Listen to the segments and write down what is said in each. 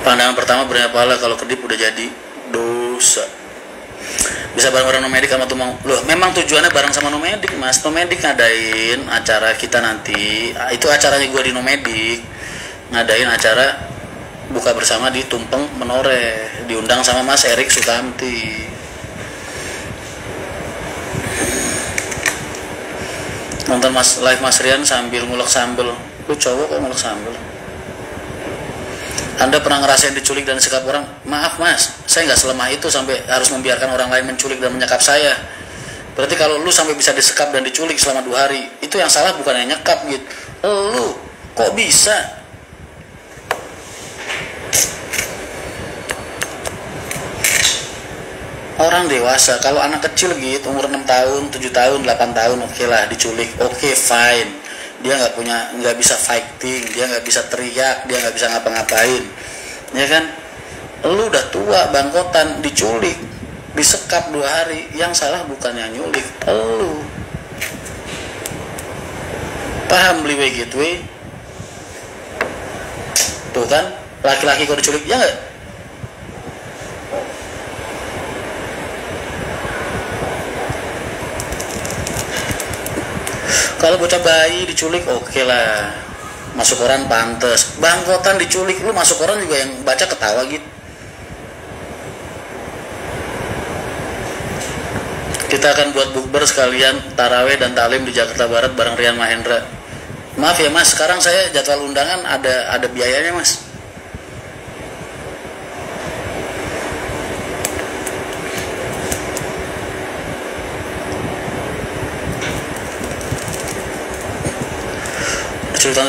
Pandangan pertama berani pala, kalau kedip udah jadi dosa. Bisa bareng-bareng nomadik sama Tumang. Loh, memang tujuannya bareng sama nomadik, Mas. Nomadik ngadain acara kita nanti. Itu acaranya gue di nomadik. Ngadain acara buka bersama di Tumpeng Menoreh. Diundang sama Mas Erik Sukamti. Nonton live Mas Rian sambil ngulek sambel. Lu cowok kok ngulek sambel? Anda pernah ngerasain diculik dan sikap orang? Maaf Mas, saya nggak selemah itu sampai harus membiarkan orang lain menculik dan menyekap saya. Berarti kalau lu sampai bisa disekap dan diculik selama 2 hari, itu yang salah bukan yang nyekap gitu. Lu kok bisa? Orang dewasa, kalau anak kecil gitu, umur 6 tahun, 7 tahun, 8 tahun, oke lah diculik, oke fine. Dia nggak bisa fighting, dia nggak bisa teriak, dia nggak bisa ngapa-ngapain, ya kan? Lu udah tua, bangkotan, diculik, disekap 2 hari, yang salah bukan yang nyulik, lu. Paham beli gitu, tuh kan? Laki-laki kok diculik, ya nggak? Kalau bocah bayi diculik oke lah, masuk koran pantes. Bangkotan diculik, lu masuk koran juga yang baca ketawa gitu. Kita akan buat bukber sekalian taraweh dan talim di Jakarta Barat bareng Rian Mahendra. Maaf ya Mas, sekarang saya jadwal undangan ada biayanya Mas. Cerita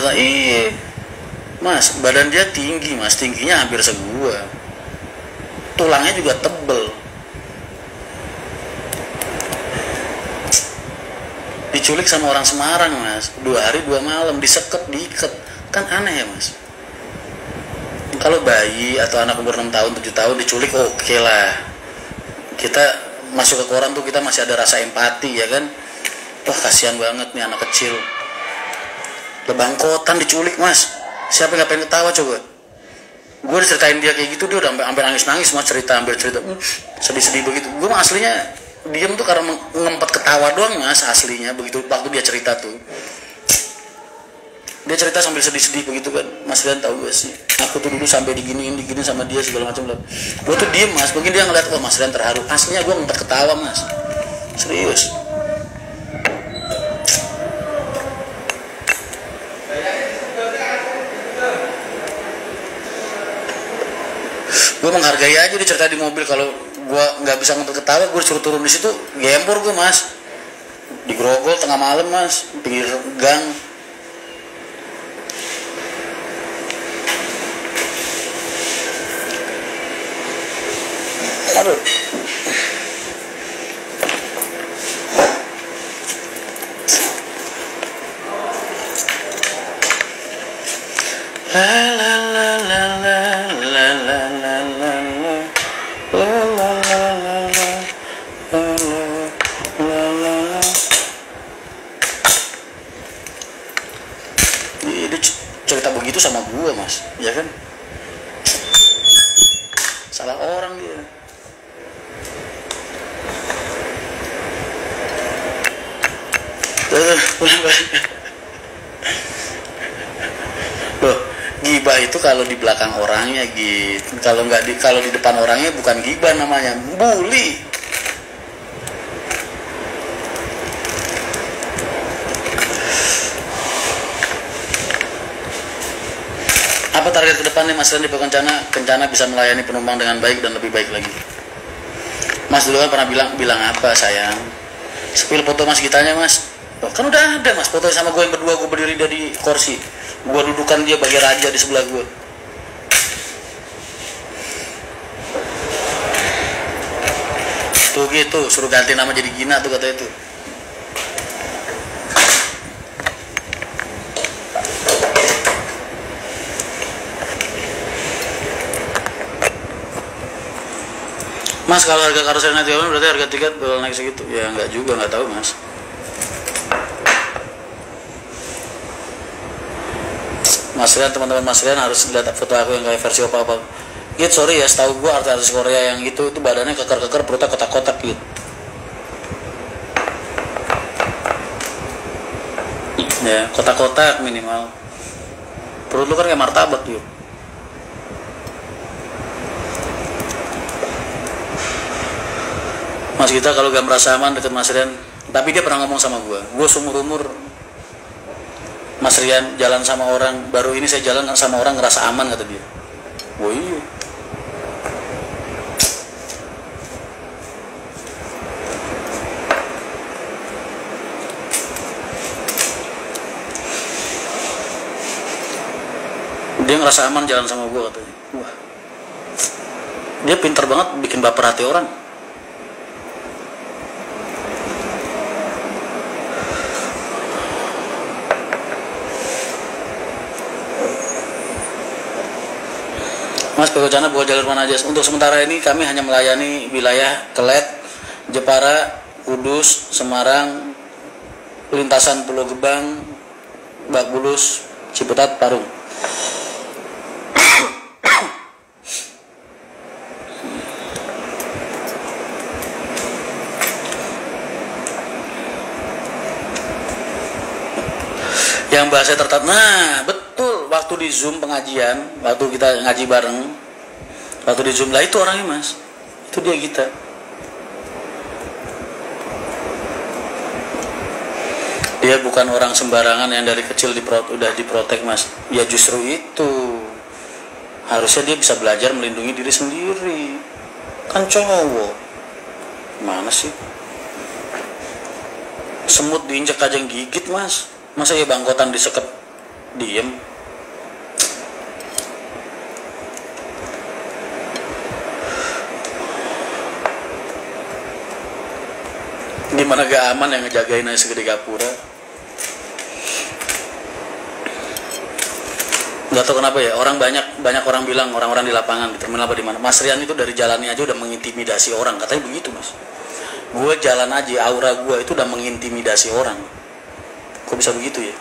Mas, badan dia tinggi Mas, tingginya hampir segua, tulangnya juga tebel, diculik sama orang Semarang Mas, 2 hari 2 malam, disekep, diikat, kan aneh ya Mas. Kalau bayi atau anak umur 6 tahun 7 tahun diculik oke lah, kita masuk ke koran tuh kita masih ada rasa empati ya kan. Wah kasihan banget nih anak kecil, lebangkotan diculik Mas, siapa yang gak pengen ketawa coba? Gue diceritain dia kayak gitu, dia udah sampai nangis-nangis Mas, hampir cerita sedih-sedih begitu. Gue mah aslinya diem tuh karena ngempet ketawa doang Mas, aslinya begitu waktu dia cerita tuh. Dia cerita sambil sedih-sedih begitu kan. Mas Rian tahu gak sih, aku tuh dulu sampai diginiin sama dia segala macam. Gue tuh diem Mas, mungkin dia ngeliat Mas Rian terharu, aslinya gue ngempet ketawa Mas, serius. Gue menghargai aja dia cerita di mobil. Kalau gue nggak bisa ngempet ketawa, gue disuruh turun di situ, gempor gue Mas, digrogol tengah malam Mas, pinggir gang. Aduh. Cerita begitu sama gue Mas, ya kan? Salah orang dia. Loh, gibah itu kalau di belakang orangnya gitu. Kalau di depan orangnya bukan gibah namanya, bully. Apa target ke depan nih Mas Rian di Kencana bisa melayani penumpang dengan baik dan lebih baik lagi? Mas dulu kan pernah bilang apa sayang? Sepil foto Mas Gitanya Mas. Oh, kan udah ada Mas foto sama gue yang berdua, gue berdiri dia di kursi, gue dudukan dia bagi raja di sebelah gue. Tuh gitu, suruh ganti nama jadi Gina tuh kata itu. Mas kalau harga karoseri naik berarti harga tiket bakal naik segitu? Ya nggak juga, nggak tahu Mas. Mas Rian, teman-teman Mas Rian harus lihat foto aku yang kayak versi apa-apa. Gitu, sorry ya, setahu gue artis Korea yang itu badannya keker-keker, perutnya kotak-kotak gitu. Ya, kotak-kotak minimal. Perut lu kan kayak martabak gitu. Mas kita kalau gak merasa aman deket Mas Rian, tapi dia pernah ngomong sama gue seumur umur Mas Rian jalan sama orang, baru ini saya jalan sama orang ngerasa aman, kata dia. Oh iya. Dia ngerasa aman jalan sama gue, katanya. Wah, dia pinter banget bikin baper hati orang. Mas, Pekocana buat jalur mana aja? Untuk sementara ini kami hanya melayani wilayah Kelet, Jepara, Kudus, Semarang, lintasan Pulau Gebang, Bak Bulus, Ciputat, Parung. Yang bahasa tertat, nah betul, waktu di Zoom pengajian, waktu kita ngaji bareng, waktu di Zoom lah itu orangnya Mas, itu dia kita. Dia bukan orang sembarangan yang dari kecil udah diprotek Mas, ya justru itu, harusnya dia bisa belajar melindungi diri sendiri, kan cowok, mana sih, semut diinjek aja yang gigit Mas. Masa ya bangkotan disekep diem? Gimana gak aman yang ngejagain aja segede gapura? Gak tau kenapa ya, banyak orang bilang, orang-orang di lapangan di terminal apa di mana, Mas Rian itu dari jalannya aja udah mengintimidasi orang, katanya begitu Mas. Gue jalan aja, aura gue itu udah mengintimidasi orang. Kok bisa begitu ya?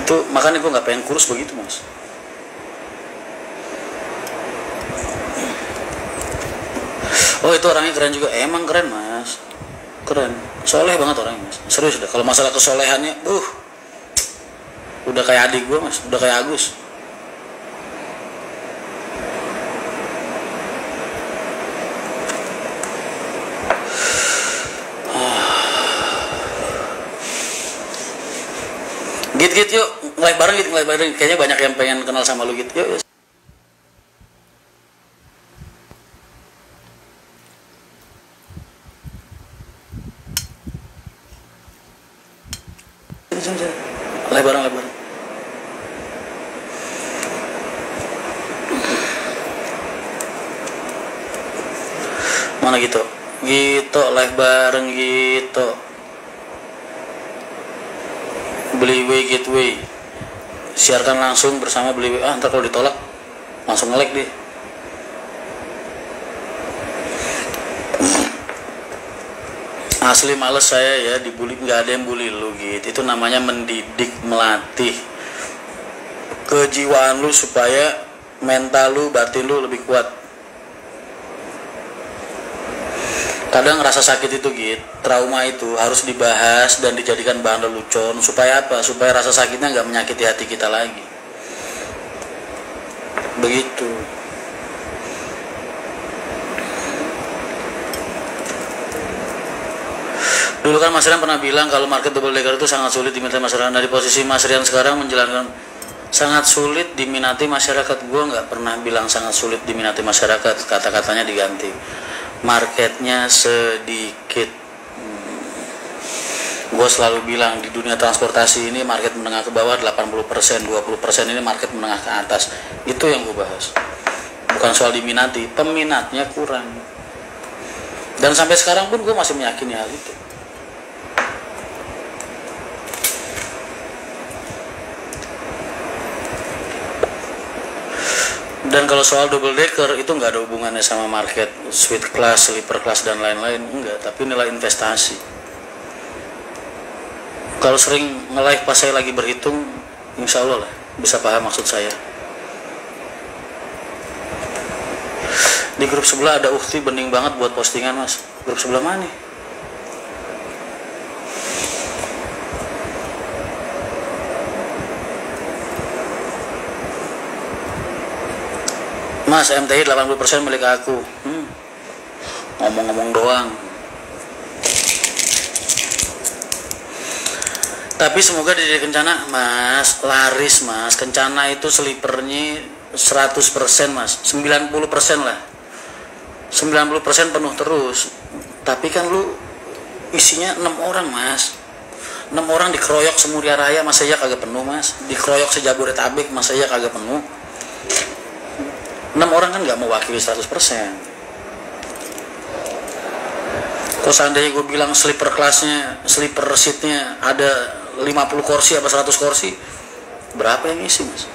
Itu makanya gue nggak pengen kurus begitu Mas. Oh itu orangnya keren juga, emang keren Mas, keren, soleh banget orangnya Mas, serius udah. Kalau masalah kesolehannya, udah kayak adik gue Mas, udah kayak Agus. Git yuk, live bareng. Kayaknya banyak yang pengen kenal sama lu gitu. Yuk. Live bareng. Mana gitu? Gitu, live bareng gitu. Beliway Gateway, siarkan langsung bersama Beliway. Ntar kalau ditolak langsung nge-like deh. Asli males saya ya dibully, nggak ada yang bully lu gitu. Itu namanya mendidik, melatih kejiwaan lu supaya mental lu, batin lu lebih kuat. Kadang rasa sakit itu gitu, trauma itu harus dibahas dan dijadikan bahan lelucon supaya apa? Supaya rasa sakitnya nggak menyakiti hati kita lagi. Begitu. Dulu kan Mas Rian pernah bilang kalau market double decker itu sangat sulit diminati masyarakat. Dari posisi Mas Rian sekarang menjalankan sangat sulit diminati masyarakat. Gue nggak pernah bilang sangat sulit diminati masyarakat, kata-katanya diganti. Marketnya sedikit. Gue selalu bilang di dunia transportasi ini market menengah ke bawah 80%, 20% ini market menengah ke atas. Itu yang gue bahas. Bukan soal diminati, peminatnya kurang. Dan sampai sekarang pun gue masih meyakini hal itu. Dan kalau soal double decker itu nggak ada hubungannya sama market suite class, sleeper class dan lain-lain, enggak, tapi nilai investasi. Kalau sering nge-live pas saya lagi berhitung, insya Allah lah bisa paham maksud saya. Di grup sebelah ada ukti bening banget buat postingan mas. Grup sebelah mana nih? Mas, MTI 80% milik aku. Ngomong-ngomong doang. Tapi semoga di Kencana mas, laris mas. Kencana itu selipernya 100% mas, 90% lah, 90% penuh terus. Tapi kan lu isinya 6 orang mas, 6 orang dikeroyok semuria raya, masa ya kagak penuh mas. Dikeroyok sejabodetabek, masa ya kagak penuh. 6 orang kan gak mewakili 100%. Kalau seandainya gue bilang sleeper kelasnya, sleeper seatnya ada 50 kursi apa 100 kursi, berapa yang isi mas?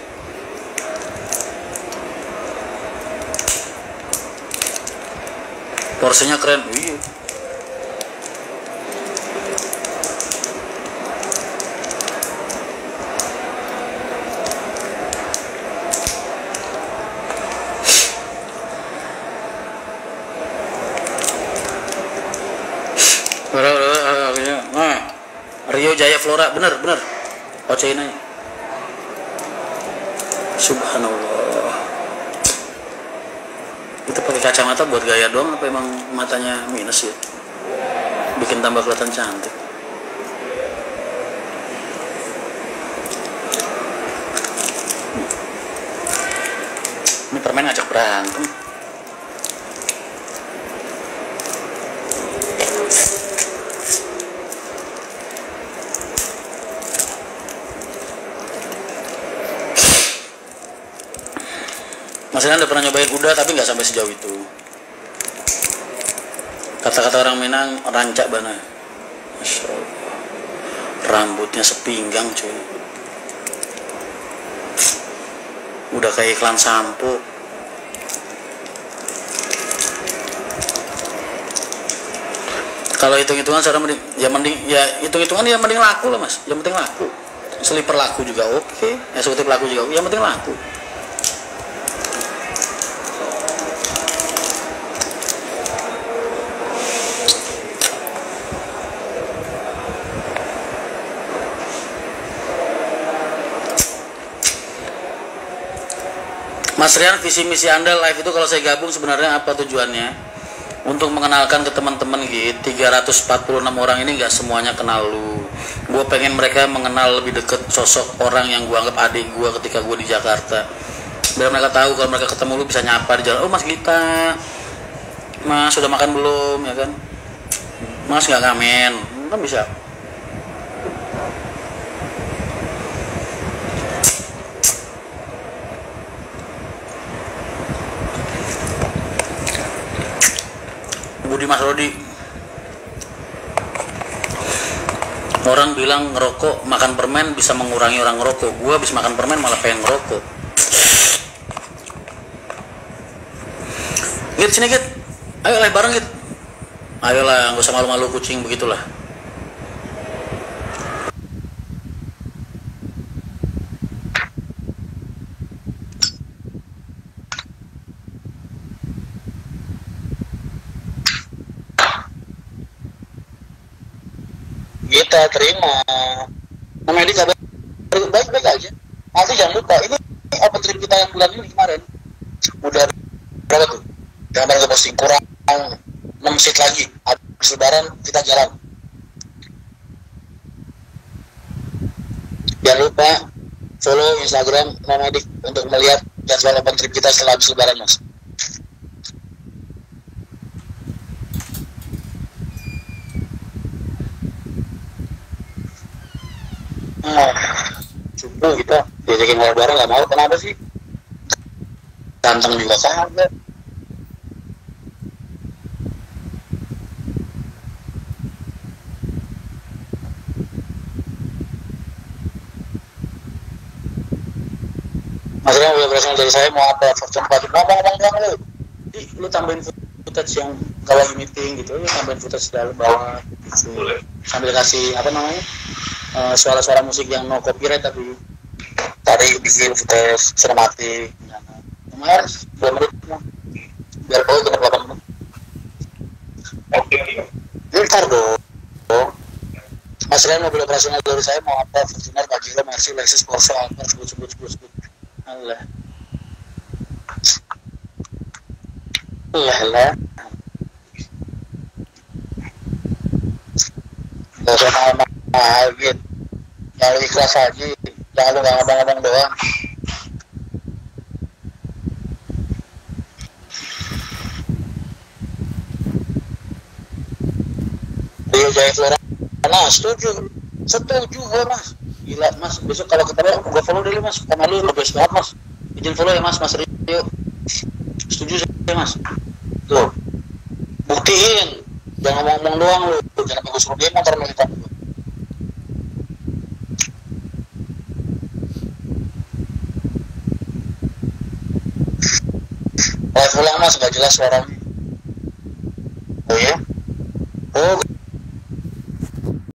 Porsinya keren. Iya. Nah, Rio Jaya Flora, bener. Ocein aja. Subhanallah. Itu pakai kacamata buat gaya doang apa emang matanya minus ya? Bikin tambah kelihatan cantik. Ini permen ngajak berantem. Mas Inan udah pernah nyobain udah tapi nggak sampai sejauh itu. Kata-kata orang Minang, rancak bana. Masya Allah. Rambutnya sepinggang cuy. Udah kayak iklan sampo. Kalau hitung-hitungan secara mending ya hitung-hitungan ya mending laku lah mas. Yang penting laku. Sleeper laku juga oke. Eksekutif laku juga oke. Yang penting laku. Mas Rian, visi misi Anda live itu kalau saya gabung sebenarnya apa tujuannya? Untuk mengenalkan ke teman-teman gitu. 346 orang ini nggak semuanya kenal lu. Gue pengen mereka mengenal lebih deket sosok orang yang gue anggap adik gue ketika gue di Jakarta. Biar mereka tahu kalau mereka ketemu lu bisa nyapa di jalan. Oh Mas Gita, Mas sudah makan belum ya kan? Mas nggak ngamen, kan bisa. Budi Mas Rodi, orang bilang ngerokok makan permen bisa mengurangi orang ngerokok. Gua habis makan permen malah pengen ngerokok. Git sini Git, ayo live bareng Git. Ayolah, nggak usah malu-malu kucing begitulah. Kita terima. Namanya di kabar baik-baik aja. Nanti jangan lupa ini open trip kita yang bulan ini kemarin. Udah berapa tuh? Gambar ke posting kurang 6 seat lagi. Habis lebaran kita jalan. Jangan lupa follow Instagram Nomadik untuk melihat jadwal open trip kita setelah habis lebaran mas. Subuh kita diajakin ngobrol bareng nggak mau, kenapa sih? Ganteng juga kagak. Maksudnya udah berasal dari saya mau apa? Cepat ngomong doang lu. Lu tambahin footage yang kalau lagi meeting gitu, lu tambahin footage dari bawah. Boleh. Sambil kasih apa namanya? suara-suara musik yang no copyright, tapi tadi bikin footage sinematik lumayan 2 menit biar kau genap 8 menit. Oke. Ntar dong. Mas Rian, mobil operasional dari saya mau apa? Fortuner, Pajero, Mercy, Lexus, Porsche, Alphard, sebut. Allah. Lah. Gak usah mahal gitu. Yang ikhlas aja. Jangan lu gak ngabang-ngabang doang. Rio Jaya Flora. Nah, setuju gue mas. Gila mas, besok kalau ketemu gue follow dulu mas. Karena lu best banget mas. Izin follow ya mas Rio. Setuju saya mas. Tuh, buktiin. Jangan ngomong doang lu. Jangan gue suruh dia motor militan. Live ulang mas, gak jelas suaranya. Oh ya? Oh